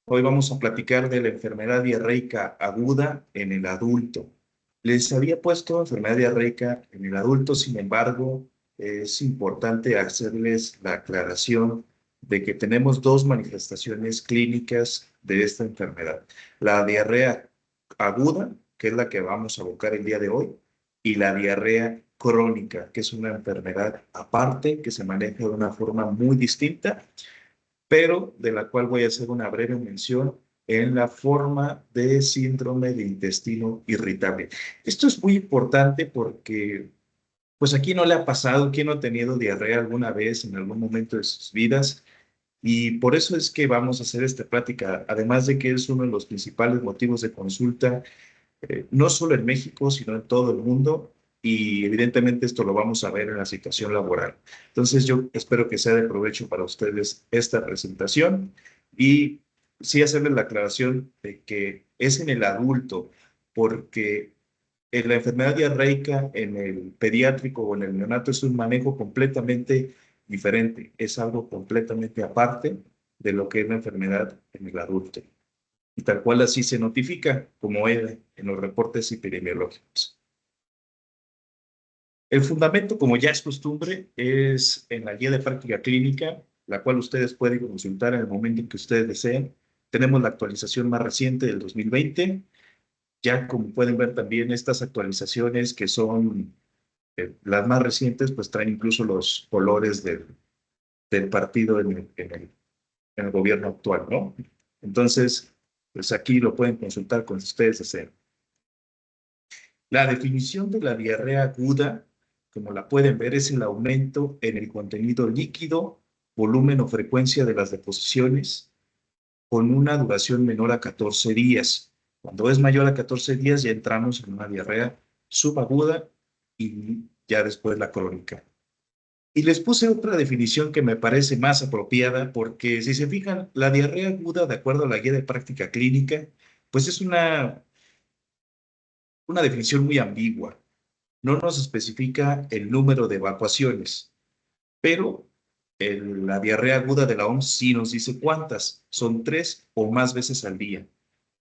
Hoy vamos a platicar de la enfermedad diarreica aguda en el adulto. Les había puesto enfermedad diarreica en el adulto, sin embargo, es importante hacerles la aclaración de que tenemos dos manifestaciones clínicas de esta enfermedad. La diarrea aguda, que es la que vamos a abocar el día de hoy, y la diarrea crónica, que es una enfermedad aparte que se maneja de una forma muy distinta, pero de la cual voy a hacer una breve mención en la forma de síndrome de intestino irritable. Esto es muy importante porque, pues aquí no le ha pasado, quién no ha tenido diarrea alguna vez en algún momento de sus vidas, y por eso es que vamos a hacer esta plática, además de que es uno de los principales motivos de consulta, no solo en México, sino en todo el mundo. Y evidentemente esto lo vamos a ver en la situación laboral. Entonces yo espero que sea de provecho para ustedes esta presentación y sí hacerles la aclaración de que es en el adulto, porque en la enfermedad diarreica en el pediátrico o en el neonato es un manejo completamente diferente, es algo completamente aparte de lo que es la enfermedad en el adulto y tal cual así se notifica como EDE en los reportes epidemiológicos. El fundamento, como ya es costumbre, es en la guía de práctica clínica, la cual ustedes pueden consultar en el momento en que ustedes deseen. Tenemos la actualización más reciente del 2020. Ya como pueden ver también estas actualizaciones que son las más recientes, pues traen incluso los colores del partido en el gobierno actual, ¿no? Entonces, pues aquí lo pueden consultar con ustedes deseen. La definición de la diarrea aguda, como la pueden ver, es el aumento en el contenido líquido, volumen o frecuencia de las deposiciones con una duración menor a 14 días. Cuando es mayor a 14 días ya entramos en una diarrea subaguda y ya después la crónica. Y les puse otra definición que me parece más apropiada porque si se fijan, la diarrea aguda, de acuerdo a la guía de práctica clínica, pues es una definición muy ambigua. No nos especifica el número de evacuaciones, pero la diarrea aguda de la OMS sí nos dice cuántas. Son 3 o más veces al día.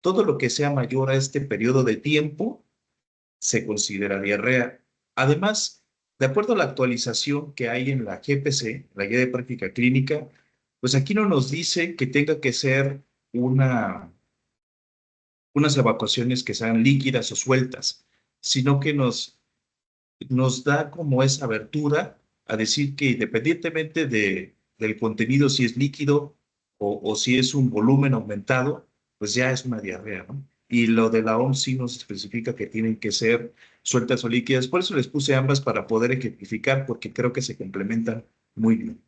Todo lo que sea mayor a este periodo de tiempo se considera diarrea. Además, de acuerdo a la actualización que hay en la GPC, la Guía de Práctica Clínica, pues aquí no nos dice que tenga que ser una, unas evacuaciones que sean líquidas o sueltas, sino que nos da como esa abertura a decir que independientemente del contenido, si es líquido o si es un volumen aumentado, pues ya es una diarrea, ¿no? Y lo de la OMS sí nos especifica que tienen que ser sueltas o líquidas. Por eso les puse ambas para poder ejemplificar, porque creo que se complementan muy bien.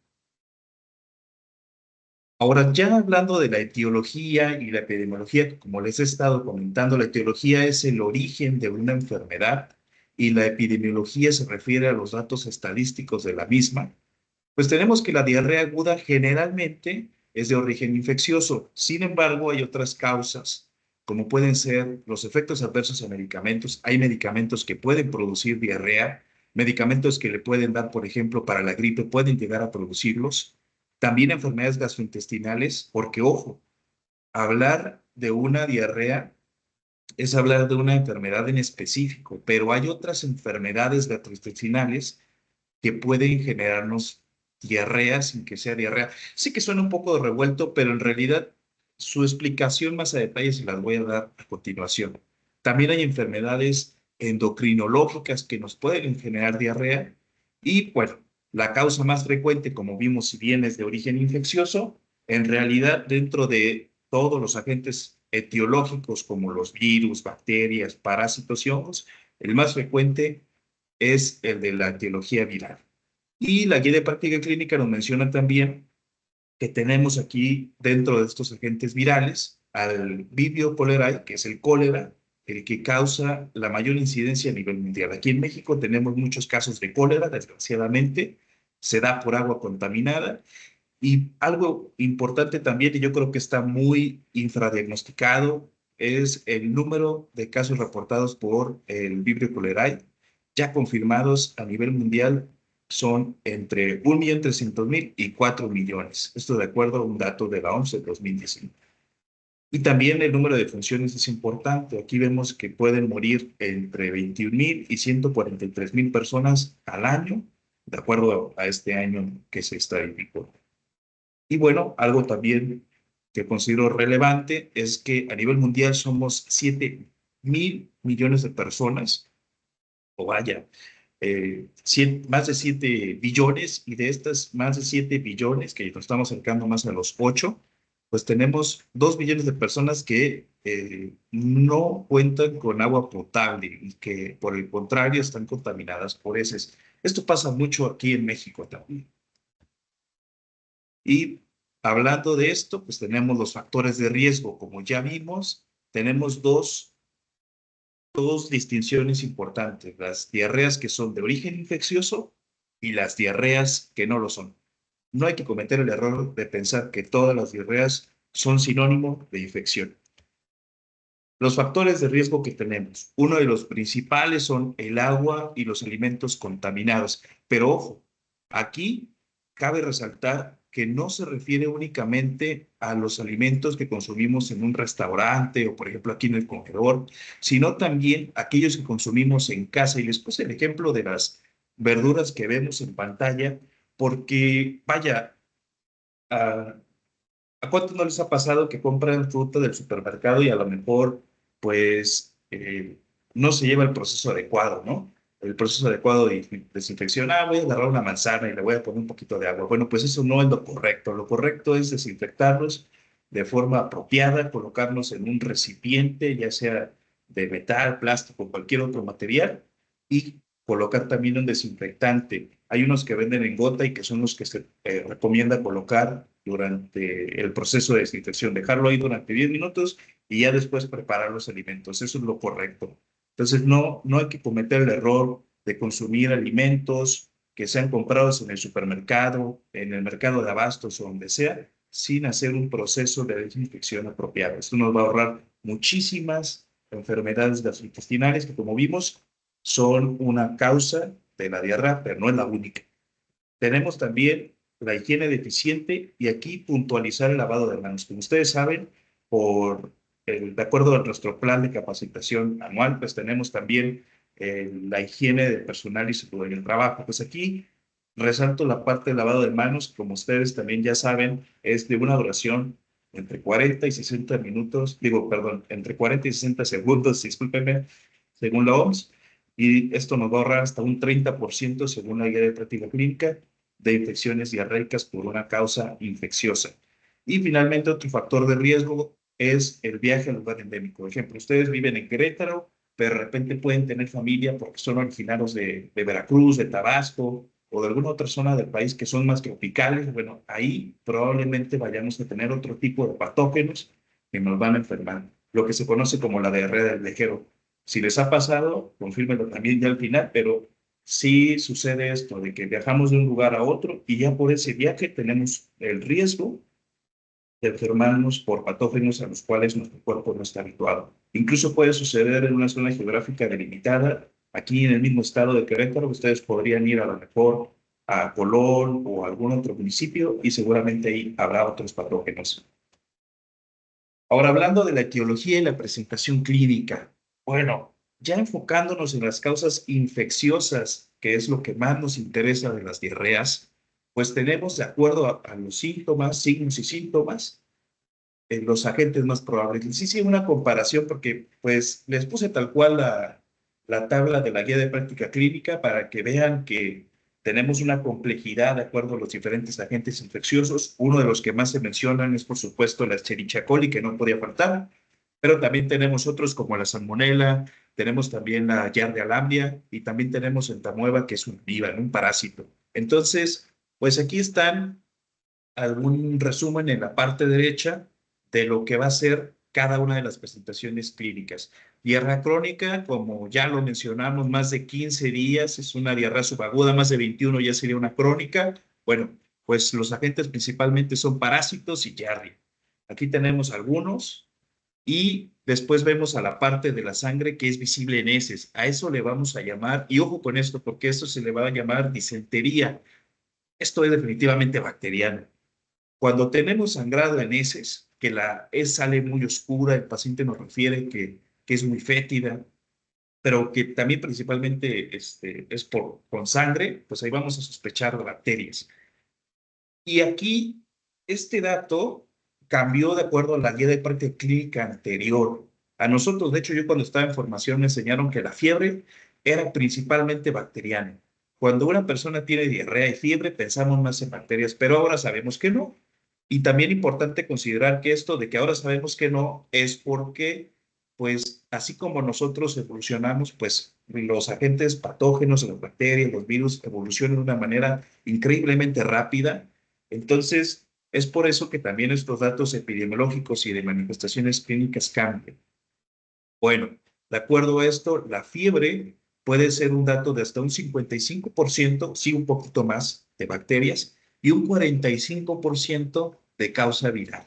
Ahora, ya hablando de la etiología y la epidemiología, como les he estado comentando, la etiología es el origen de una enfermedad y la epidemiología se refiere a los datos estadísticos de la misma. Pues tenemos que la diarrea aguda generalmente es de origen infeccioso. Sin embargo, hay otras causas, como pueden ser los efectos adversos a medicamentos. Hay medicamentos que pueden producir diarrea, medicamentos que le pueden dar, por ejemplo, para la gripe, pueden llegar a producirlos. También enfermedades gastrointestinales, porque ojo, hablar de una diarrea es hablar de una enfermedad en específico, pero hay otras enfermedades gastrointestinales que pueden generarnos diarrea sin que sea diarrea. Sí que suena un poco de revuelto, pero en realidad su explicación más a detalle se las voy a dar a continuación. También hay enfermedades endocrinológicas que nos pueden generar diarrea y, bueno, la causa más frecuente, como vimos, si bien es de origen infeccioso, en realidad dentro de todos los agentes etiológicos como los virus, bacterias, parásitos y hongos, el más frecuente es el de la etiología viral. Y la guía de práctica clínica nos menciona también que tenemos aquí dentro de estos agentes virales al Vibrio cholerae, que es el cólera, el que causa la mayor incidencia a nivel mundial. Aquí en México tenemos muchos casos de cólera, desgraciadamente, se da por agua contaminada. Y algo importante también, y yo creo que está muy infradiagnosticado, es el número de casos reportados por el Vibrio cholerae, ya confirmados a nivel mundial, son entre 1.300.000 y 4 millones. Esto de acuerdo a un dato de la OMS de 2019. Y también el número de funciones es importante. Aquí vemos que pueden morir entre 21,000 y 143,000 personas al año, de acuerdo a este año que se estadísticó. Y bueno, algo también que considero relevante es que a nivel mundial somos 7,000 millones de personas, o vaya, más de 7 billones, y de estas más de 7 billones, que nos estamos acercando más a los 8, pues tenemos 2 billones de personas que no cuentan con agua potable y que por el contrario están contaminadas por heces. Esto pasa mucho aquí en México también. Y hablando de esto, pues tenemos los factores de riesgo. Como ya vimos, tenemos dos distinciones importantes, las diarreas que son de origen infeccioso y las diarreas que no lo son. No hay que cometer el error de pensar que todas las diarreas son sinónimo de infección. Los factores de riesgo que tenemos, uno de los principales son el agua y los alimentos contaminados. Pero ojo, aquí cabe resaltar que no se refiere únicamente a los alimentos que consumimos en un restaurante o, por ejemplo, aquí en el comedor, sino también aquellos que consumimos en casa. Y les puse el ejemplo de las verduras que vemos en pantalla, porque, vaya, a ¿a cuántos no les ha pasado que compran fruta del supermercado y a lo mejor, pues, no se lleva el proceso adecuado, ¿no? El proceso adecuado de desinfección. Ah, voy a agarrar una manzana y le voy a poner un poquito de agua. Bueno, pues eso no es lo correcto. Lo correcto es desinfectarlos de forma apropiada, colocarlos en un recipiente, ya sea de metal, plástico, cualquier otro material, y colocar también un desinfectante. Hay unos que venden en gota y que son los que se recomienda colocar durante el proceso de desinfección, dejarlo ahí durante 10 minutos y ya después preparar los alimentos. Eso es lo correcto. Entonces, no hay que cometer el error de consumir alimentos que sean comprados en el supermercado, en el mercado de abastos o donde sea, sin hacer un proceso de desinfección apropiado. Esto nos va a ahorrar muchísimas enfermedades gastrointestinales que, como vimos, son una causa de la diarrea, pero no es la única. Tenemos también la higiene deficiente y aquí puntualizar el lavado de manos. Como ustedes saben, de acuerdo a nuestro plan de capacitación anual, pues tenemos también la higiene del personal y salud en el trabajo. Pues aquí resalto la parte del lavado de manos, como ustedes también ya saben, es de una duración entre 40 y 60 minutos, digo, perdón, entre 40 y 60 segundos, discúlpenme, según la OMS, y esto nos va a ahorrar hasta un 30% según la guía de práctica clínica de infecciones diarreicas por una causa infecciosa. Y finalmente, otro factor de riesgo es el viaje al lugar endémico. Por ejemplo, ustedes viven en Querétaro, pero de repente pueden tener familia porque son originarios de Veracruz, de Tabasco o de alguna otra zona del país que son más tropicales. Bueno, ahí probablemente vayamos a tener otro tipo de patógenos que nos van a enfermar, lo que se conoce como la diarrea del viajero. Si les ha pasado, confírmenlo también ya al final, pero sí sucede esto de que viajamos de un lugar a otro y ya por ese viaje tenemos el riesgo de enfermarnos por patógenos a los cuales nuestro cuerpo no está habituado. Incluso puede suceder en una zona geográfica delimitada. Aquí en el mismo estado de Querétaro, ustedes podrían ir a lo mejor a Colón o a algún otro municipio y seguramente ahí habrá otros patógenos. Ahora, hablando de la etiología y la presentación clínica, bueno, ya enfocándonos en las causas infecciosas, que es lo que más nos interesa de las diarreas, pues tenemos, de acuerdo a los síntomas, signos y síntomas, los agentes más probables. Les hice una comparación porque, pues, les puse tal cual la tabla de la guía de práctica clínica para que vean que tenemos una complejidad de acuerdo a los diferentes agentes infecciosos. Uno de los que más se mencionan es, por supuesto, la Escherichia coli, que no podía faltar, pero también tenemos otros como la Salmonella, tenemos también la Giardia lamblia y también tenemos entamueba, que es un viva, un parásito. Entonces, pues aquí están algún resumen en la parte derecha de lo que va a ser cada una de las presentaciones clínicas. Diarrea crónica, como ya lo mencionamos, más de 15 días es una diarrea subaguda, más de 21 ya sería una crónica. Bueno, pues los agentes principalmente son parásitos y giardia. Aquí tenemos algunos y después vemos a la parte de la sangre que es visible en heces. A eso le vamos a llamar, y ojo con esto, porque esto se le va a llamar disentería. Esto es definitivamente bacteriano. Cuando tenemos sangrado en heces, que sale muy oscura, el paciente nos refiere que es muy fétida, pero que también principalmente es con sangre, pues ahí vamos a sospechar de bacterias. Y aquí este dato cambió de acuerdo a la guía de práctica clínica anterior. A nosotros, de hecho, yo cuando estaba en formación me enseñaron que la fiebre era principalmente bacteriana. Cuando una persona tiene diarrea y fiebre, pensamos más en bacterias, pero ahora sabemos que no. Y también importante considerar que esto de que ahora sabemos que no es porque, pues, así como nosotros evolucionamos, pues los agentes patógenos, las bacterias, los virus evolucionan de una manera increíblemente rápida. Entonces, es por eso que también estos datos epidemiológicos y de manifestaciones clínicas cambian. Bueno, de acuerdo a esto, la fiebre puede ser un dato de hasta un 55%, sí un poquito más, de bacterias y un 45% de causa viral.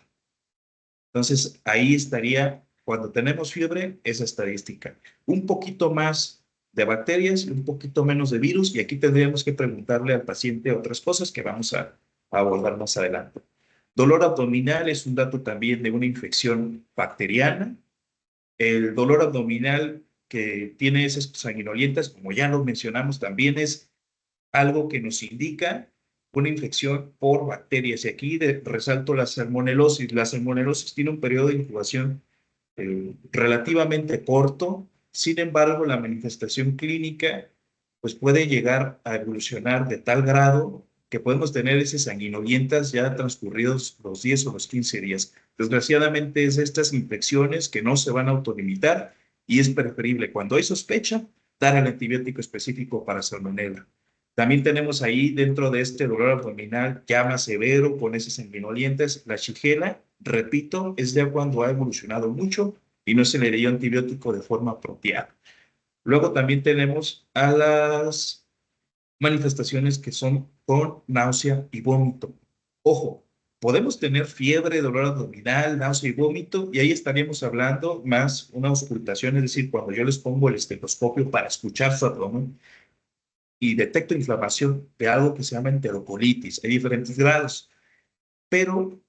Entonces, ahí estaría, cuando tenemos fiebre, esa estadística. Un poquito más de bacterias y un poquito menos de virus, y aquí tendríamos que preguntarle al paciente otras cosas que vamos a abordar más adelante. Dolor abdominal es un dato también de una infección bacteriana. El dolor abdominal que tiene esas sanguinolentas, como ya lo mencionamos, también es algo que nos indica una infección por bacterias. Y aquí resalto la salmonelosis. La salmonelosis tiene un periodo de incubación relativamente corto. Sin embargo, la manifestación clínica pues puede llegar a evolucionar de tal grado que podemos tener esas sanguinolientas ya transcurridos los 10 o los 15 días. Desgraciadamente es estas infecciones que no se van a autolimitar y es preferible cuando hay sospecha dar el antibiótico específico para salmonela. También tenemos ahí dentro de este dolor abdominal ya más severo con esas sanguinolientas, la shigella, repito, es ya cuando ha evolucionado mucho y no se le dio antibiótico de forma apropiada. Luego también tenemos a las manifestaciones que son con náusea y vómito. Ojo, podemos tener fiebre, dolor abdominal, náusea y vómito, y ahí estaríamos hablando más una auscultación, es decir, cuando yo les pongo el estetoscopio para escuchar su abdomen, y detecto inflamación de algo que se llama enterocolitis. Hay diferentes grados, pero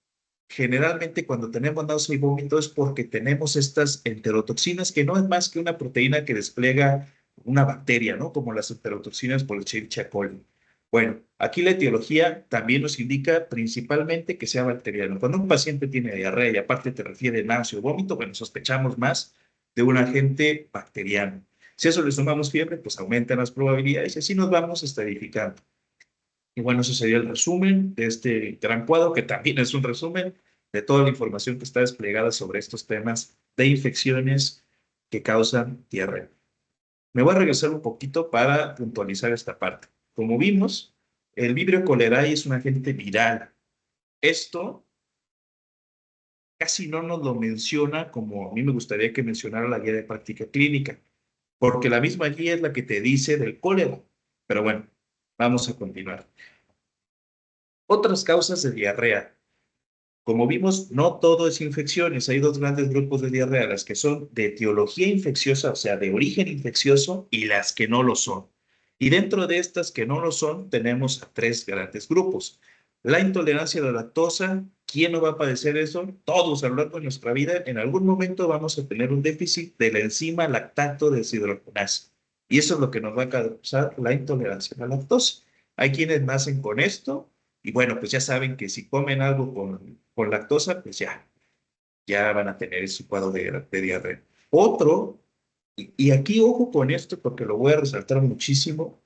generalmente cuando tenemos náusea y vómito es porque tenemos estas enterotoxinas, que no es más que una proteína que despliega una bacteria, ¿no? Como las enterotoxinas por el Escherichia coli. Bueno, aquí la etiología también nos indica principalmente que sea bacteriano. Cuando un paciente tiene diarrea y aparte te refiere náusea o vómito, bueno, sospechamos más de un agente bacteriano. Si a eso le sumamos fiebre, pues aumentan las probabilidades y así nos vamos estadificando. Y bueno, eso sería el resumen de este gran cuadro, que también es un resumen de toda la información que está desplegada sobre estos temas de infecciones que causan diarrea. Me voy a regresar un poquito para puntualizar esta parte. Como vimos, el Vibrio cholerae es un agente viral. Esto casi no nos lo menciona como a mí me gustaría que mencionara la guía de práctica clínica, porque la misma guía es la que te dice del cólera. Pero bueno, vamos a continuar. Otras causas de diarrea. Como vimos, no todo es infecciones. Hay dos grandes grupos de diarrea, las que son de etiología infecciosa, o sea, de origen infeccioso, y las que no lo son. Y dentro de estas que no lo son, tenemos a tres grandes grupos. La intolerancia a la lactosa, ¿quién no va a padecer eso? Todos a lo largo de nuestra vida, en algún momento vamos a tener un déficit de la enzima lactato deshidrogenasa. Y eso es lo que nos va a causar la intolerancia a la lactosa. Hay quienes nacen con esto y bueno, pues ya saben que si comen algo con lactosa, pues ya van a tener ese cuadro de diarrea. Otro, y aquí ojo con esto porque lo voy a resaltar muchísimo,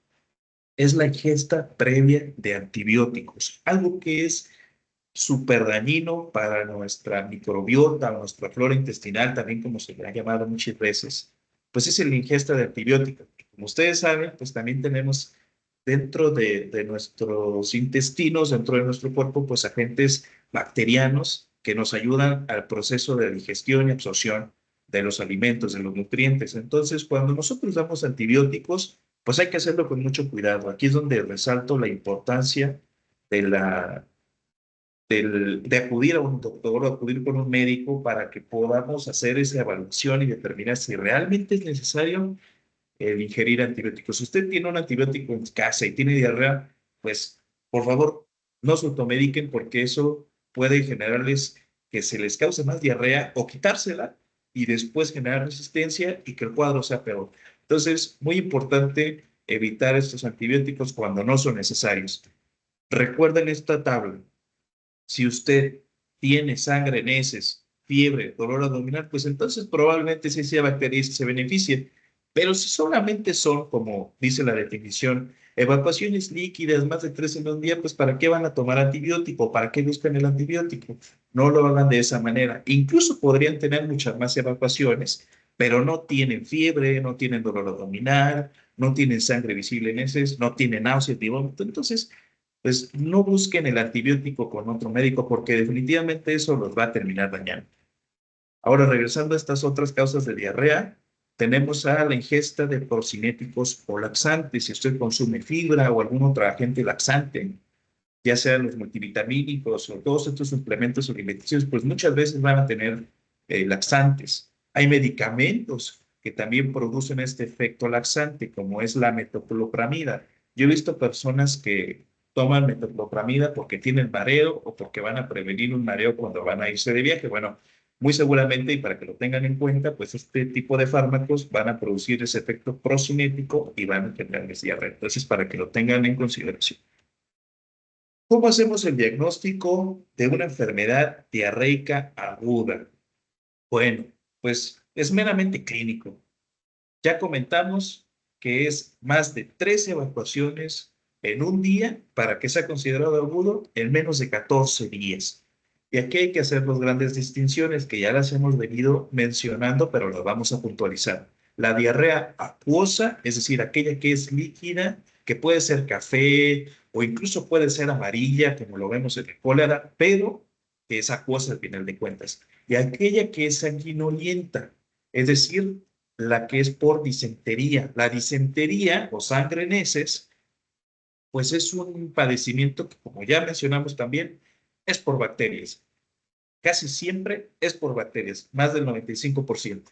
es la ingesta previa de antibióticos, algo que es súper dañino para nuestra microbiota, nuestra flora intestinal, también como se le ha llamado muchas veces, pues es la ingesta de antibióticos. Como ustedes saben, pues también tenemos dentro de nuestros intestinos, dentro de nuestro cuerpo, pues agentes bacterianos que nos ayudan al proceso de digestión y absorción de los alimentos, de los nutrientes. Entonces, cuando nosotros damos antibióticos, pues hay que hacerlo con mucho cuidado. Aquí es donde resalto la importancia de de acudir a un doctor o acudir con un médico para que podamos hacer esa evaluación y determinar si realmente es necesario el ingerir antibióticos. Si usted tiene un antibiótico en casa y tiene diarrea, pues por favor no se automediquen porque eso puede generarles que se les cause más diarrea o quitársela y después generar resistencia y que el cuadro sea peor. Entonces, muy importante evitar estos antibióticos cuando no son necesarios. Recuerden esta tabla. Si usted tiene sangre en heces, fiebre, dolor abdominal, pues entonces probablemente sí sea bacteria y se beneficie. Pero si solamente son, como dice la definición, evacuaciones líquidas, más de 3 en un día, pues ¿para qué van a tomar antibiótico? ¿Para qué buscan el antibiótico? No lo hagan de esa manera. Incluso podrían tener muchas más evacuaciones, pero no tienen fiebre, no tienen dolor abdominal, no tienen sangre visible en heces, no tienen náuseas ni vómito. Entonces, pues no busquen el antibiótico con otro médico porque definitivamente eso los va a terminar dañando. Ahora, regresando a estas otras causas de diarrea, tenemos a la ingesta de procinéticos o laxantes. Si usted consume fibra o algún otro agente laxante, ya sean los multivitamínicos o todos estos suplementos alimenticios, pues muchas veces van a tener laxantes. Hay medicamentos que también producen este efecto laxante, como es la metoclopramida. Yo he visto personas que toman metoclopramida porque tienen mareo o porque van a prevenir un mareo cuando van a irse de viaje. Bueno, muy seguramente, y para que lo tengan en cuenta, pues este tipo de fármacos van a producir ese efecto procinético y van a generarles diarrea. Entonces, para que lo tengan en consideración. ¿Cómo hacemos el diagnóstico de una enfermedad diarreica aguda? Bueno, pues es meramente clínico. Ya comentamos que es más de 3 evacuaciones en un día para que sea considerado agudo en menos de 14 días. Y aquí hay que hacer las grandes distinciones que ya las hemos venido mencionando, pero las vamos a puntualizar. La diarrea acuosa, es decir, aquella que es líquida, que puede ser café o incluso puede ser amarilla, como lo vemos en el cólera, pero que es acuosa al final de cuentas. Y aquella que es sanguinolienta, es decir, la que es por disentería. La disentería o sangre en heces, pues es un padecimiento que, como ya mencionamos también, es por bacterias. Casi siempre es por bacterias, más del 95%.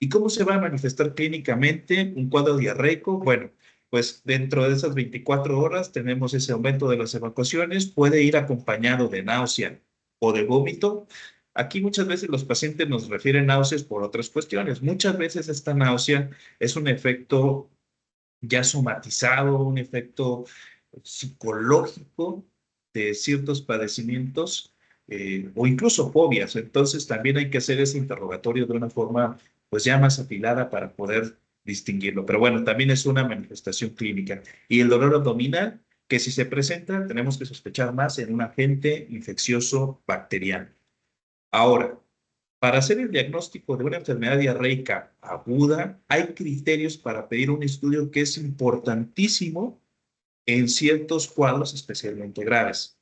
¿Y cómo se va a manifestar clínicamente un cuadro diarreico? Bueno, pues dentro de esas 24 horas tenemos ese aumento de las evacuaciones, puede ir acompañado de náusea o de vómito. Aquí muchas veces los pacientes nos refieren náuseas por otras cuestiones. Muchas veces esta náusea es un efecto ya somatizado, un efecto psicológico de ciertos padecimientos o incluso fobias. Entonces también hay que hacer ese interrogatorio de una forma pues ya más afilada para poder distinguirlo. Pero bueno, también es una manifestación clínica. Y el dolor abdominal, que si se presenta, tenemos que sospechar más en un agente infeccioso bacteriano. Ahora, para hacer el diagnóstico de una enfermedad diarreica aguda, hay criterios para pedir un estudio que es importantísimo en ciertos cuadros especialmente graves.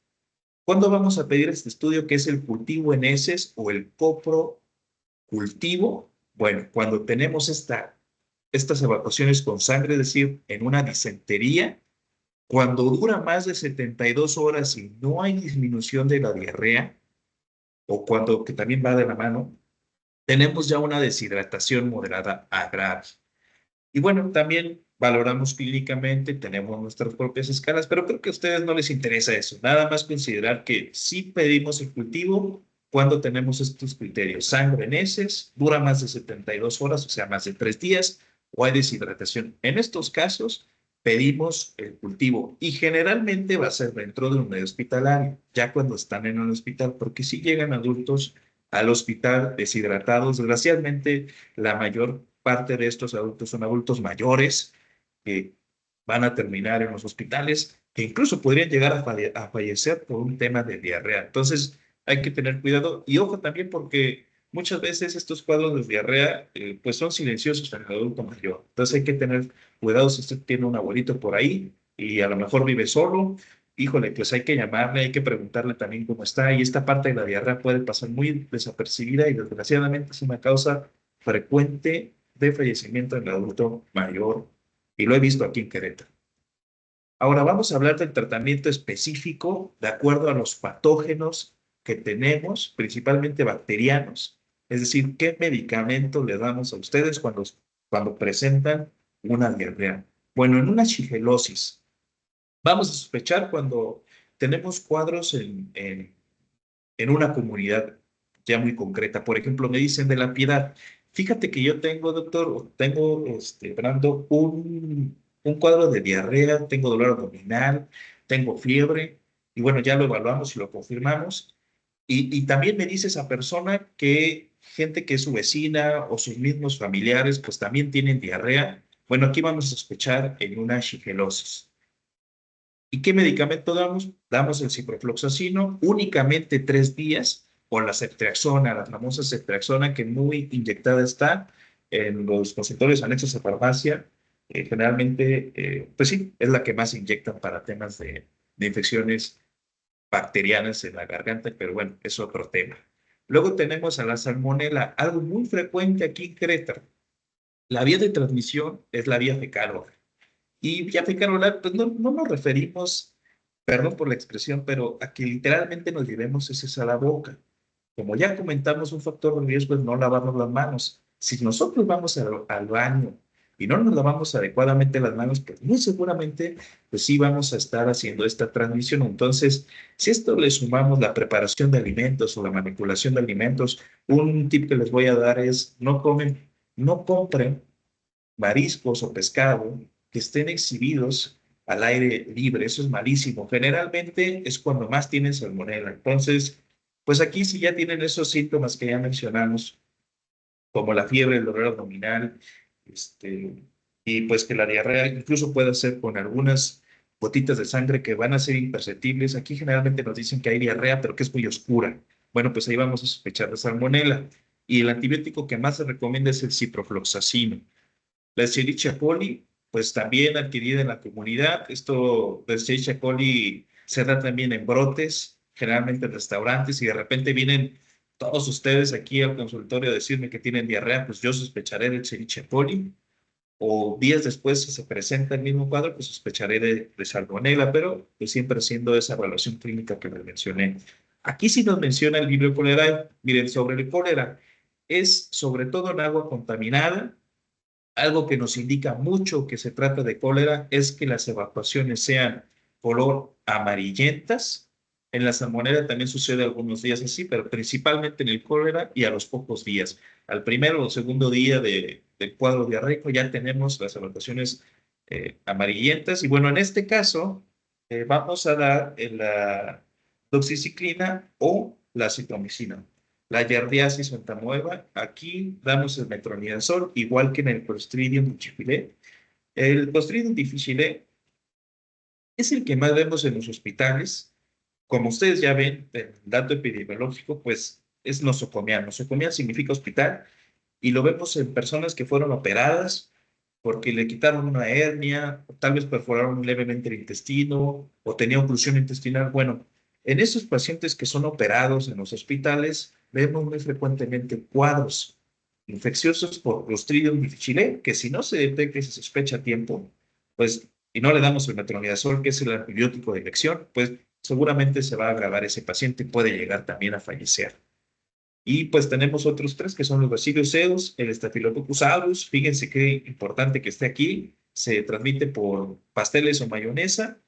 ¿Cuándo vamos a pedir este estudio que es el cultivo en heces o el coprocultivo? Bueno, cuando tenemos estas evacuaciones con sangre, es decir, en una disentería, cuando dura más de 72 horas y no hay disminución de la diarrea, o cuando, que también va de la mano, tenemos ya una deshidratación moderada a grave. Y bueno, también valoramos clínicamente, tenemos nuestras propias escalas, pero creo que a ustedes no les interesa eso. Nada más considerar que sí pedimos el cultivo cuando tenemos estos criterios. Sangre en heces, dura más de 72 horas, o sea, más de 3 días, o hay deshidratación. En estos casos, pedimos el cultivo y generalmente va a ser dentro de un medio hospitalario, ya cuando están en un hospital, porque si llegan adultos al hospital deshidratados, desgraciadamente la mayor parte de estos adultos son adultos mayores que van a terminar en los hospitales, que incluso podrían llegar a fallecer por un tema de diarrea. Entonces, hay que tener cuidado y ojo también porque muchas veces estos cuadros de diarrea pues son silenciosos en el adulto mayor. Entonces, hay que tener cuidado si usted tiene un abuelito por ahí y a lo mejor vive solo. Híjole, pues hay que llamarle, hay que preguntarle también cómo está. Y esta parte de la diarrea puede pasar muy desapercibida y desgraciadamente es una causa frecuente de fallecimiento en el adulto mayor, y lo he visto aquí en Querétaro. Ahora vamos a hablar del tratamiento específico de acuerdo a los patógenos que tenemos, principalmente bacterianos, es decir, qué medicamento le damos a ustedes cuando presentan una diarrea. Bueno, en una shigelosis, vamos a sospechar cuando tenemos cuadros en una comunidad ya muy concreta. Por ejemplo, me dicen de La Piedad, fíjate que yo tengo, doctor, tengo, Brando, un cuadro de diarrea, tengo dolor abdominal, tengo fiebre, y bueno, ya lo evaluamos y lo confirmamos. Y también me dice esa persona que gente que es su vecina o sus mismos familiares, pues también tienen diarrea. Bueno, aquí vamos a sospechar en una shigelosis. ¿Y qué medicamento damos? Damos el ciprofloxacino únicamente 3 días o la ceftriaxona, la famosa ceftriaxona que muy inyectada está en los consultorios anexos a farmacia. Generalmente, pues sí, es la que más inyectan para temas de infecciones bacterianas en la garganta, pero bueno, es otro tema. Luego tenemos a la salmonela, algo muy frecuente aquí en Creta. La vía de transmisión es la vía fecal oral. Y vía fecal oral, pues no nos referimos, perdón por la expresión, pero a que literalmente nos llevemos ese a la boca. Como ya comentamos, un factor de riesgo es no lavarnos las manos. Si nosotros vamos al baño y no nos lavamos adecuadamente las manos, pues muy seguramente, pues sí vamos a estar haciendo esta transmisión. Entonces, si esto le sumamos la preparación de alimentos o la manipulación de alimentos, un tip que les voy a dar es no compren mariscos o pescado que estén exhibidos al aire libre. Eso es malísimo. Generalmente es cuando más tienen salmonela. Entonces, pues aquí si ya tienen esos síntomas que ya mencionamos, como la fiebre, el dolor abdominal, y pues que la diarrea incluso puede ser con algunas gotitas de sangre que van a ser imperceptibles. Aquí generalmente nos dicen que hay diarrea, pero que es muy oscura. Bueno, pues ahí vamos a sospechar de salmonela. Y el antibiótico que más se recomienda es el ciprofloxacino. La Escherichia coli, pues también adquirida en la comunidad. Esto, la Escherichia coli se da también en brotes, generalmente en restaurantes, y de repente vienen todos ustedes aquí al consultorio a decirme que tienen diarrea, pues yo sospecharé de Escherichia coli. O días después, si se presenta el mismo cuadro, pues sospecharé de salmonela, pero pues siempre haciendo esa evaluación clínica que les mencioné. Aquí sí nos menciona el Vibrio cholerae. Miren, sobre el cólera, es sobre todo en agua contaminada. Algo que nos indica mucho que se trata de cólera es que las evacuaciones sean color amarillentas. En la salmonela también sucede algunos días así, pero principalmente en el cólera y a los pocos días. Al primero o segundo día del cuadro diarreico ya tenemos las evacuaciones amarillentas. Y bueno, en este caso vamos a dar la doxiciclina o la citromicina. La yardiasis entamoeba, aquí damos el metronidazol, igual que en el Clostridium difficile. El Clostridium difficile es el que más vemos en los hospitales. Como ustedes ya ven, el dato epidemiológico, pues es nosocomial. Nosocomial significa hospital y lo vemos en personas que fueron operadas porque le quitaron una hernia, o tal vez perforaron levemente el intestino o tenía oclusión intestinal. Bueno, en esos pacientes que son operados en los hospitales, vemos muy frecuentemente cuadros infecciosos por Clostridium difficile, que si no se detecta y se sospecha a tiempo, pues, y no le damos el metronidazol, que es el antibiótico de elección, pues seguramente se va a agravar ese paciente y puede llegar también a fallecer. Y pues tenemos otros tres que son los Bacillus ceus, el Staphylococcus aureus. Fíjense qué importante que esté aquí. Se transmite por pasteles o mayonesa.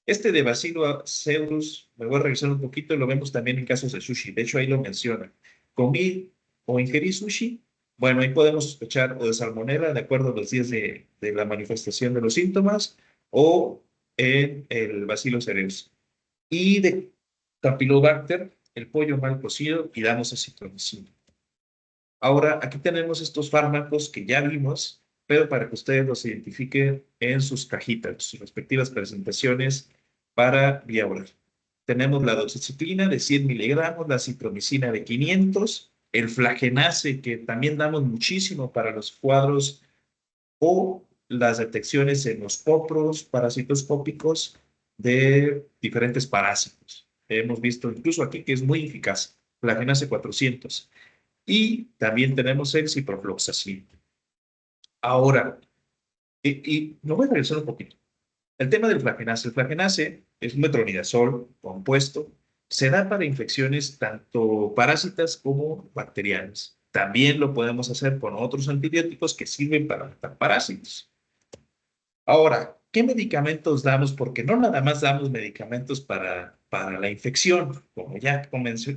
Este de Bacillus ceus, me voy a revisar un poquito, lo vemos también en casos de sushi. De hecho, ahí lo menciona. Comí o ingerí sushi. Bueno, ahí podemos sospechar o de salmonela, de acuerdo a los días de la manifestación de los síntomas, o en el Bacillus cereus. Y de Campylobacter, el pollo mal cocido, y damos acitromicina. Ahora, aquí tenemos estos fármacos que ya vimos, pero para que ustedes los identifiquen en sus cajitas, sus respectivas presentaciones para vía oral. Tenemos la doxiciclina de 100 miligramos, la citromicina de 500, el flagenase, que también damos muchísimo para los cuadros o las detecciones en los copros parasitoscópicos de diferentes parásitos. Hemos visto incluso aquí que es muy eficaz, Flagenase 400. Y también tenemos el ciprofloxacin. Ahora, me voy a regresar un poquito. El tema del flagenase. El flagenase es un metronidazol compuesto. Se da para infecciones tanto parásitas como bacterianas. También lo podemos hacer con otros antibióticos que sirven para matar parásitos. Ahora, ¿qué medicamentos damos? Porque no nada más damos medicamentos para para la infección. Como ya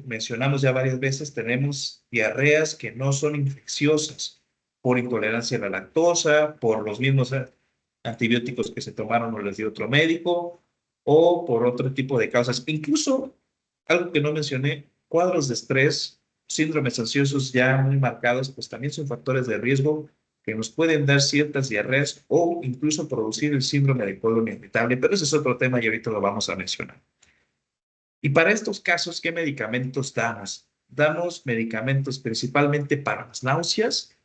mencionamos ya varias veces, tenemos diarreas que no son infecciosas por intolerancia a la lactosa, por los mismos antibióticos que se tomaron o les dio otro médico, o por otro tipo de causas. Incluso, algo que no mencioné, cuadros de estrés, síndromes ansiosos ya muy marcados, pues también son factores de riesgo que nos pueden dar ciertas diarreas o incluso producir el síndrome de colon irritable, pero ese es otro tema y ahorita lo vamos a mencionar. Y para estos casos, ¿qué medicamentos damos? Damos medicamentos principalmente para las náuseas,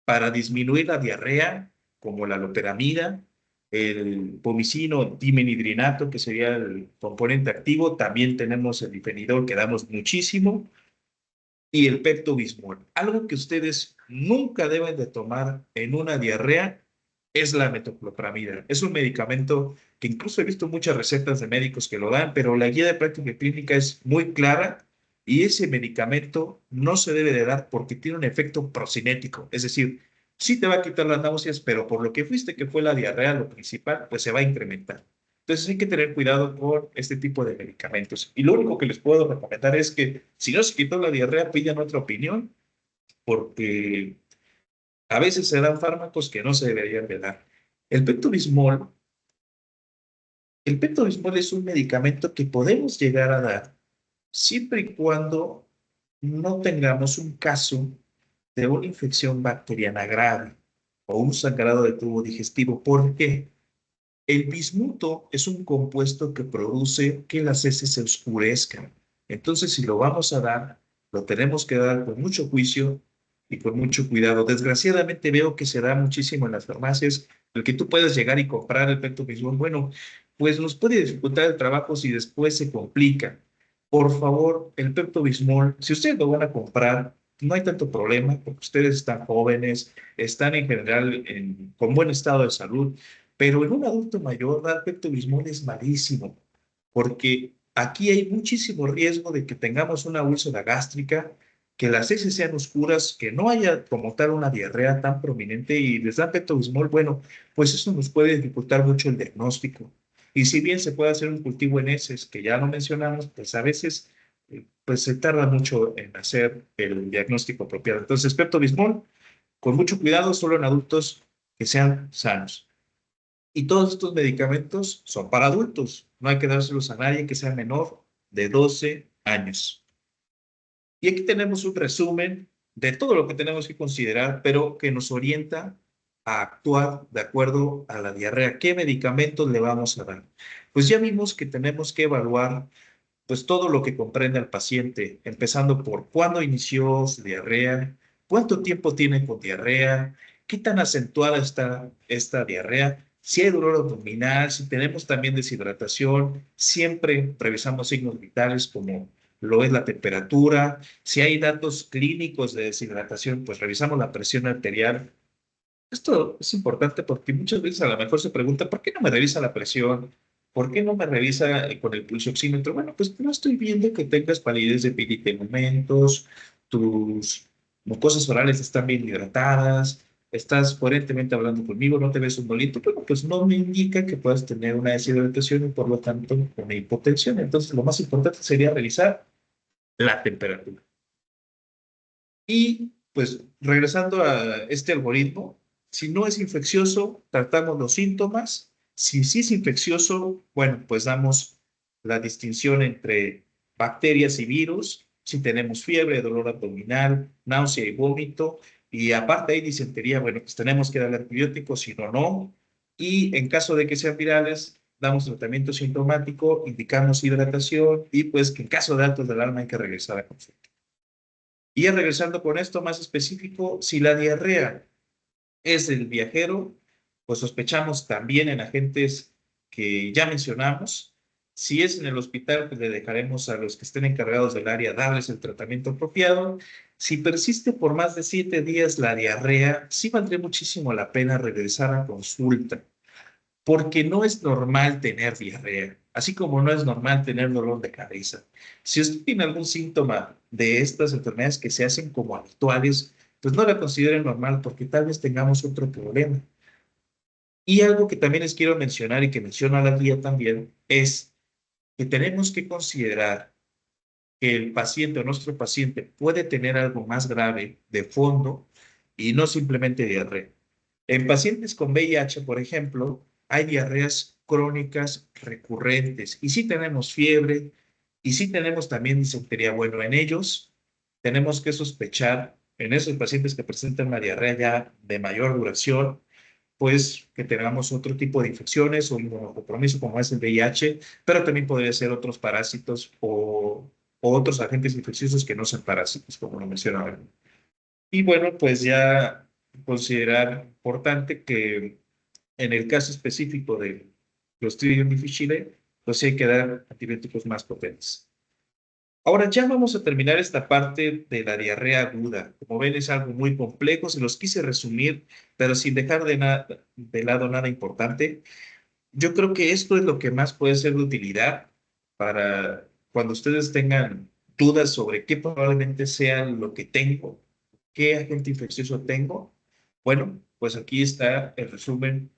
para disminuir la diarrea, como la loperamida, el pomicino dimenhidrinato, que sería el componente activo. También tenemos el difenidor, que damos muchísimo, y el Pepto-Bismol. Algo que ustedes nunca deben de tomar en una diarrea es la metoclopramida. Es un medicamento que incluso he visto muchas recetas de médicos que lo dan, pero la guía de práctica clínica es muy clara y ese medicamento no se debe de dar porque tiene un efecto procinético. Es decir, sí te va a quitar las náuseas, pero por lo que fuiste que fue la diarrea lo principal, pues se va a incrementar. Entonces hay que tener cuidado con este tipo de medicamentos. Y lo único que les puedo recomendar es que si no se quitó la diarrea, pidan otra opinión, porque a veces se dan fármacos que no se deberían de dar. El Pepto-Bismol, el Pepto-Bismol es un medicamento que podemos llegar a dar siempre y cuando no tengamos un caso de una infección bacteriana grave o un sangrado de tubo digestivo. ¿Por qué? El bismuto es un compuesto que produce que las heces se oscurezcan. Entonces, si lo vamos a dar, lo tenemos que dar con mucho juicio y con mucho cuidado. Desgraciadamente veo que se da muchísimo en las farmacias, el que tú puedes llegar y comprar el Pepto-Bismol. Bueno, pues nos puede dificultar el trabajo si después se complica. Por favor, el Pepto-Bismol, si ustedes lo van a comprar, no hay tanto problema porque ustedes están jóvenes, están en general con buen estado de salud. Pero en un adulto mayor, dar Pepto-Bismol es malísimo, porque aquí hay muchísimo riesgo de que tengamos una úlcera gástrica, que las heces sean oscuras, que no haya como tal una diarrea tan prominente y les dan Pepto-Bismol, bueno, pues eso nos puede dificultar mucho el diagnóstico. Y si bien se puede hacer un cultivo en heces, que ya lo mencionamos, pues a veces pues se tarda mucho en hacer el diagnóstico apropiado. Entonces, Pepto-Bismol, con mucho cuidado, solo en adultos que sean sanos. Y todos estos medicamentos son para adultos. No hay que dárselos a nadie que sea menor de 12 años. Y aquí tenemos un resumen de todo lo que tenemos que considerar, pero que nos orienta a actuar de acuerdo a la diarrea. ¿Qué medicamentos le vamos a dar? Pues ya vimos que tenemos que evaluar pues todo lo que comprende al paciente, empezando por cuándo inició su diarrea, cuánto tiempo tiene con diarrea, qué tan acentuada está esta diarrea, si hay dolor abdominal, si tenemos también deshidratación, siempre revisamos signos vitales como lo es la temperatura, si hay datos clínicos de deshidratación, pues revisamos la presión arterial. Esto es importante porque muchas veces a lo mejor se pregunta, ¿por qué no me revisa la presión? ¿Por qué no me revisa con el pulso oxímetro? Bueno, pues no estoy viendo que tengas palidez de momentos, tus mucosas orales están bien hidratadas, estás coherentemente hablando conmigo, no te ves un bolito, bueno, pues no me indica que puedas tener una deshidratación y por lo tanto una hipotensión. Entonces, lo más importante sería revisar la temperatura. Y pues regresando a este algoritmo, si no es infeccioso, tratamos los síntomas. Si sí es infeccioso, bueno, pues damos la distinción entre bacterias y virus. Si tenemos fiebre, dolor abdominal, náusea y vómito, y aparte hay disentería, bueno, pues tenemos que darle antibióticos, si no, no. Y en caso de que sean virales, damos tratamiento sintomático, indicamos hidratación y pues que en caso de altos del alma hay que regresar a consulta. Y ya regresando con esto más específico, si la diarrea es del viajero, pues sospechamos también en agentes que ya mencionamos. Si es en el hospital, pues le dejaremos a los que estén encargados del área darles el tratamiento apropiado. Si persiste por más de 7 días la diarrea, sí valdría muchísimo la pena regresar a consulta porque no es normal tener diarrea, así como no es normal tener dolor de cabeza. Si usted tiene algún síntoma de estas enfermedades que se hacen como habituales, pues no la considere normal porque tal vez tengamos otro problema. Y algo que también les quiero mencionar y que menciona la guía también es que tenemos que considerar que el paciente o nuestro paciente puede tener algo más grave de fondo y no simplemente diarrea. En pacientes con VIH, por ejemplo, hay diarreas crónicas recurrentes y sí tenemos fiebre y sí tenemos también disentería. Bueno, en ellos tenemos que sospechar, en esos pacientes que presentan una diarrea ya de mayor duración, pues que tengamos otro tipo de infecciones o inmunocompromiso como es el VIH, pero también podría ser otros parásitos o otros agentes infecciosos que no sean parásitos, como lo mencionaba. Y bueno, pues ya considerar importante que en el caso específico de Clostridium difficile, pues sí hay que dar antibióticos más potentes. Ahora ya vamos a terminar esta parte de la diarrea aguda. Como ven, es algo muy complejo, se los quise resumir, pero sin dejar de lado nada importante. Yo creo que esto es lo que más puede ser de utilidad para cuando ustedes tengan dudas sobre qué probablemente sea lo que tengo, qué agente infeccioso tengo. Bueno, pues aquí está el resumen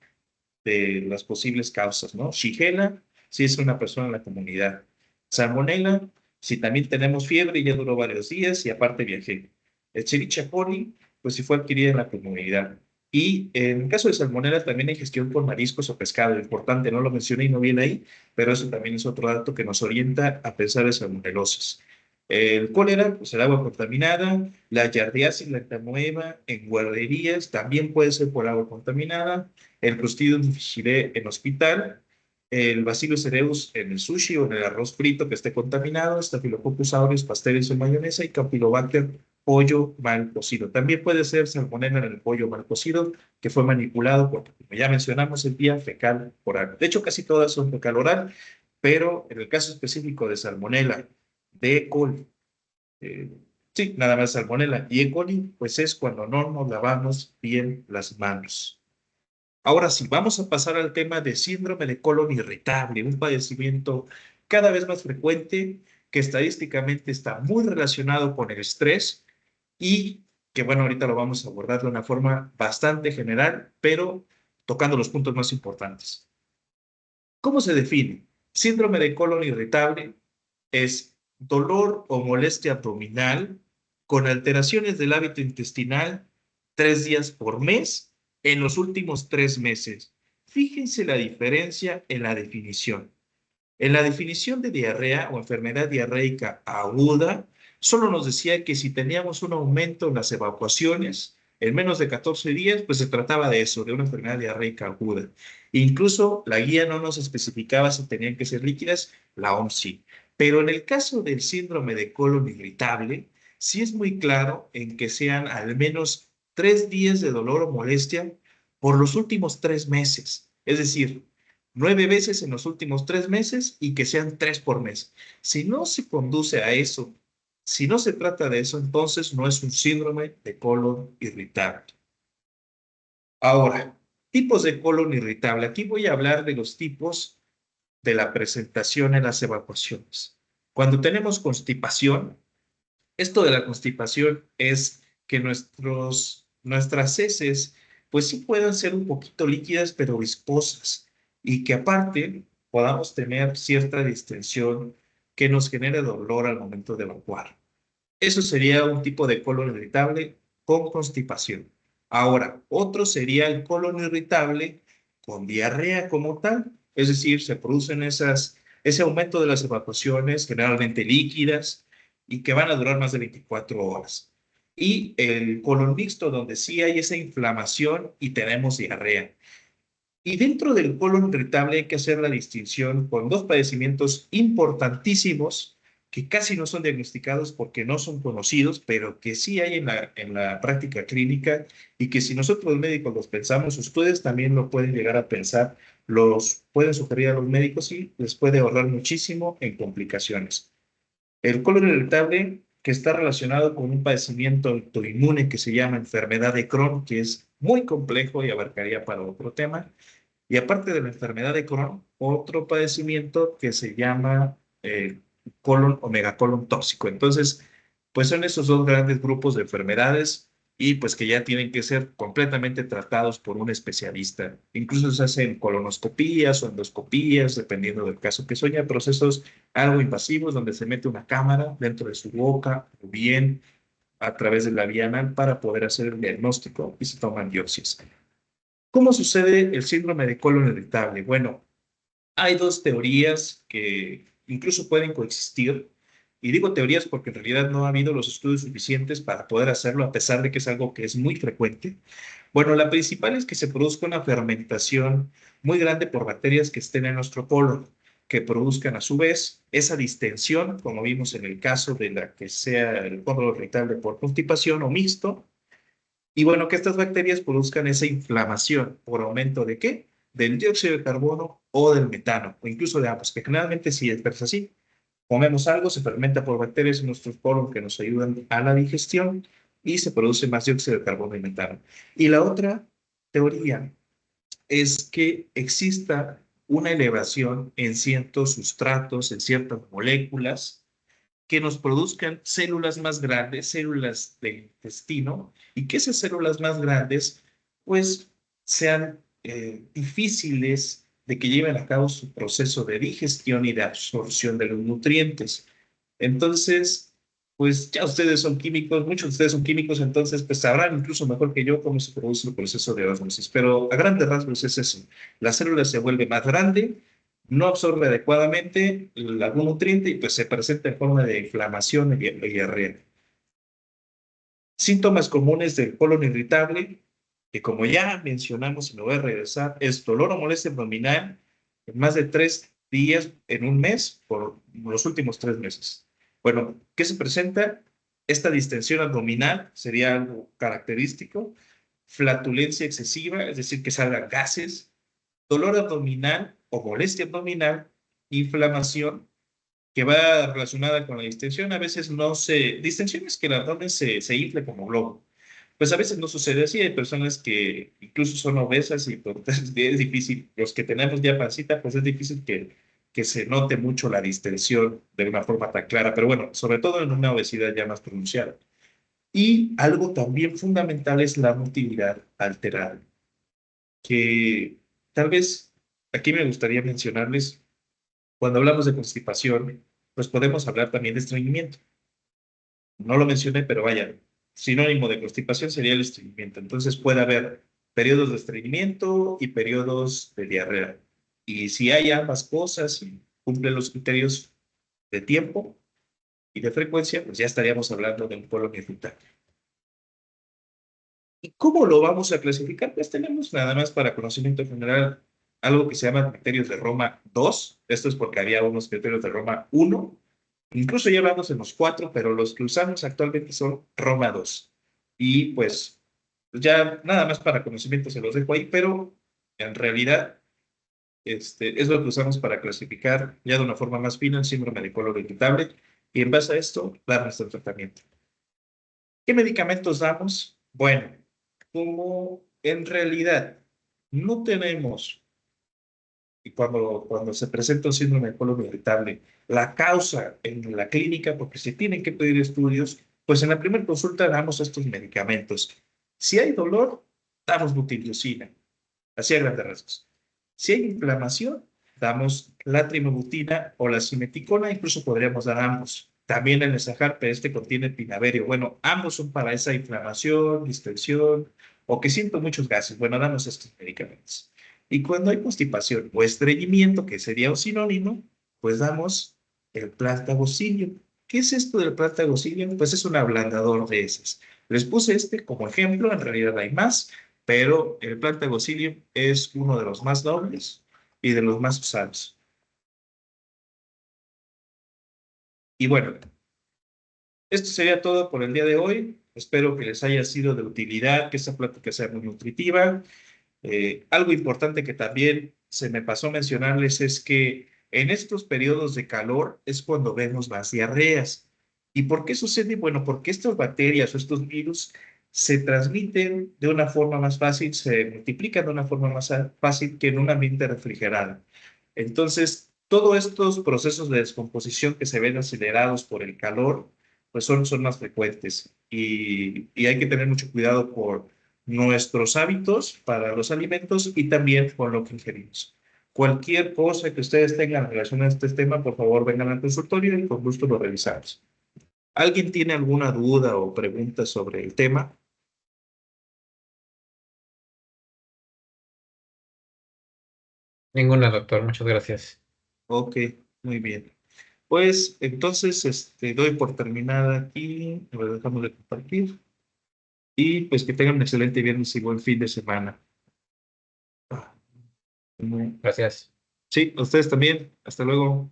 de las posibles causas, ¿no? Shigella, si es una persona en la comunidad. Salmonella, si también tenemos fiebre y ya duró varios días y aparte viajé. Escherichia coli, pues si fue adquirida en la comunidad. Y en el caso de salmonella también hay gestión con mariscos o pescado. Importante, no lo mencioné y no viene ahí, pero eso también es otro dato que nos orienta a pensar en salmonelosis. El cólera, pues el agua contaminada, la yardiasis, la entamoeba en guarderías, también puede ser por agua contaminada, el Clostridium difficile en hospital, el Bacillus cereus en el sushi o en el arroz frito que esté contaminado, Staphylococcus aureus, pasteles o mayonesa y Campylobacter pollo mal cocido. También puede ser salmonella en el pollo mal cocido que fue manipulado porque, como ya mencionamos, el vía fecal oral. De hecho, casi todas son fecal oral, pero en el caso específico de salmonella, de E. coli, eh, sí, nada más salmonella y E. coli, pues es cuando no nos lavamos bien las manos. Ahora sí, vamos a pasar al tema de síndrome de colon irritable, un padecimiento cada vez más frecuente que estadísticamente está muy relacionado con el estrés y que bueno, ahorita lo vamos a abordar de una forma bastante general, pero tocando los puntos más importantes. ¿Cómo se define? Síndrome de colon irritable es dolor o molestia abdominal con alteraciones del hábito intestinal 3 días por mes en los últimos 3 meses. Fíjense la diferencia en la definición. En la definición de diarrea o enfermedad diarreica aguda, solo nos decía que si teníamos un aumento en las evacuaciones en menos de 14 días, pues se trataba de eso, de una enfermedad diarreica aguda. Incluso la guía no nos especificaba si tenían que ser líquidas, la OMS sí. Pero en el caso del síndrome de colon irritable, sí es muy claro en que sean al menos 3 días de dolor o molestia por los últimos 3 meses. Es decir, 9 veces en los últimos 3 meses y que sean 3 por mes. Si no se conduce a eso, si no se trata de eso, entonces no es un síndrome de colon irritable. Ahora, tipos de colon irritable. Aquí voy a hablar de los tipos de la presentación en las evacuaciones. Cuando tenemos constipación, esto de la constipación es que nuestras heces, pues sí puedan ser un poquito líquidas, pero viscosas, y que aparte podamos tener cierta distensión que nos genere dolor al momento de evacuar. Eso sería un tipo de colon irritable con constipación. Ahora, otro sería el colon irritable con diarrea como tal, es decir, se producen ese aumento de las evacuaciones, generalmente líquidas, y que van a durar más de 24 horas. Y el colon mixto, donde sí hay esa inflamación y tenemos diarrea. Y dentro del colon irritable hay que hacer la distinción con dos padecimientos importantísimos que casi no son diagnosticados porque no son conocidos, pero que sí hay en la práctica clínica y que si nosotros los médicos los pensamos, ustedes también lo pueden llegar a pensar, los pueden sugerir a los médicos y les puede ahorrar muchísimo en complicaciones. El colon irritable, que está relacionado con un padecimiento autoinmune que se llama enfermedad de Crohn, que es muy complejo y abarcaría para otro tema. Y aparte de la enfermedad de Crohn, otro padecimiento que se llama colon o megacolon tóxico. Entonces, pues son esos dos grandes grupos de enfermedades y pues que ya tienen que ser completamente tratados por un especialista. Incluso se hacen colonoscopías o endoscopías, dependiendo del caso que sea, procesos algo invasivos donde se mete una cámara dentro de su boca o bien a través de la vía anal para poder hacer el diagnóstico y se toman biopsias. ¿Cómo sucede el síndrome de colon irritable? Bueno, hay dos teorías que incluso pueden coexistir. Y digo teorías porque en realidad no ha habido los estudios suficientes para poder hacerlo, a pesar de que es algo que es muy frecuente. Bueno, la principal es que se produzca una fermentación muy grande por bacterias que estén en nuestro colon, que produzcan a su vez esa distensión, como vimos en el caso de la que sea el colon irritable por constipación o mixto, y bueno, que estas bacterias produzcan esa inflamación por aumento de qué? Del dióxido de carbono o del metano, o incluso de ambos, que generalmente sí es así. Comemos algo, se fermenta por bacterias en nuestros poros que nos ayudan a la digestión y se produce más dióxido de carbono y metano. Y la otra teoría es que exista una elevación en ciertos sustratos, en ciertas moléculas, que nos produzcan células más grandes, células del intestino, y que esas células más grandes, pues, sean difíciles de que lleven a cabo su proceso de digestión y de absorción de los nutrientes. Entonces, pues ya ustedes son químicos, muchos de ustedes son químicos, entonces pues sabrán incluso mejor que yo cómo se produce el proceso de ósmosis. Pero a grandes rasgos es eso. La célula se vuelve más grande, no absorbe adecuadamente algún nutriente y pues se presenta en forma de inflamación y diarrea. Síntomas comunes del colon irritable, que como ya mencionamos y me voy a regresar, es dolor o molestia abdominal en más de 3 días en un mes por los últimos 3 meses. Bueno, ¿qué se presenta? Esta distensión abdominal sería algo característico, flatulencia excesiva, es decir, que salgan gases, dolor abdominal o molestia abdominal, inflamación que va relacionada con la distensión. A veces no se... Distensión es que el abdomen se infle como globo. Pues a veces no sucede así. Hay personas que incluso son obesas y pues, es difícil. Los que tenemos ya pancita, pues es difícil que se note mucho la distensión de una forma tan clara. Pero bueno, sobre todo en una obesidad ya más pronunciada. Y algo también fundamental es la motilidad alterada, que tal vez aquí me gustaría mencionarles, cuando hablamos de constipación, pues podemos hablar también de estreñimiento. No lo mencioné, pero vaya, sinónimo de constipación sería el estreñimiento. Entonces puede haber periodos de estreñimiento y periodos de diarrea. Y si hay ambas cosas y cumplen los criterios de tiempo y de frecuencia, pues ya estaríamos hablando de un colon irritable. ¿Y cómo lo vamos a clasificar? Pues tenemos nada más para conocimiento general algo que se llama criterios de Roma 2. Esto es porque había unos criterios de Roma 1. Incluso ya hablamos en los 4, pero los que usamos actualmente son Roma 2. Y pues ya nada más para conocimiento se los dejo ahí, pero en realidad es lo que usamos para clasificar ya de una forma más fina el síndrome de colon irritable y en base a esto dar nuestro tratamiento. ¿Qué medicamentos damos? Bueno, como en realidad no tenemos, y cuando se presenta un síndrome de colon irritable, la causa en la clínica, porque se tienen que pedir estudios, pues en la primera consulta damos estos medicamentos. Si hay dolor, damos butilirocina, así a grandes rasgos. Si hay inflamación, damos la trimobutina o la simeticona, incluso podríamos dar ambos. También el Nesajar, pero este contiene pinaverio. Bueno, ambos son para esa inflamación, distensión o que siento muchos gases. Bueno, damos estos medicamentos. Y cuando hay constipación o estreñimiento, que sería un sinónimo, pues damos el Plantagocilium. ¿Qué es esto del Plantagocilium? Pues es un ablandador de heces. Les puse este como ejemplo, en realidad hay más, pero el Plantagocilium es uno de los más nobles y de los más usados. Y bueno, esto sería todo por el día de hoy. Espero que les haya sido de utilidad, que esta plática sea muy nutritiva. Algo importante que también se me pasó mencionarles es que en estos periodos de calor es cuando vemos más diarreas. ¿Y por qué sucede? Bueno, porque estas bacterias o estos virus se transmiten de una forma más fácil, se multiplican de una forma más fácil que en un ambiente refrigerado. Entonces, todos estos procesos de descomposición que se ven acelerados por el calor, pues son más frecuentes y hay que tener mucho cuidado por nuestros hábitos para los alimentos y también por lo que ingerimos. Cualquier cosa que ustedes tengan en relación a este tema, por favor vengan al consultorio y con gusto lo revisamos. ¿Alguien tiene alguna duda o pregunta sobre el tema? Ninguna, doctor. Muchas gracias. Ok, muy bien. Pues entonces doy por terminada aquí, a ver, dejamos de compartir y pues que tengan un excelente viernes y buen fin de semana. Ah, Gracias. sí, a ustedes también. Hasta luego.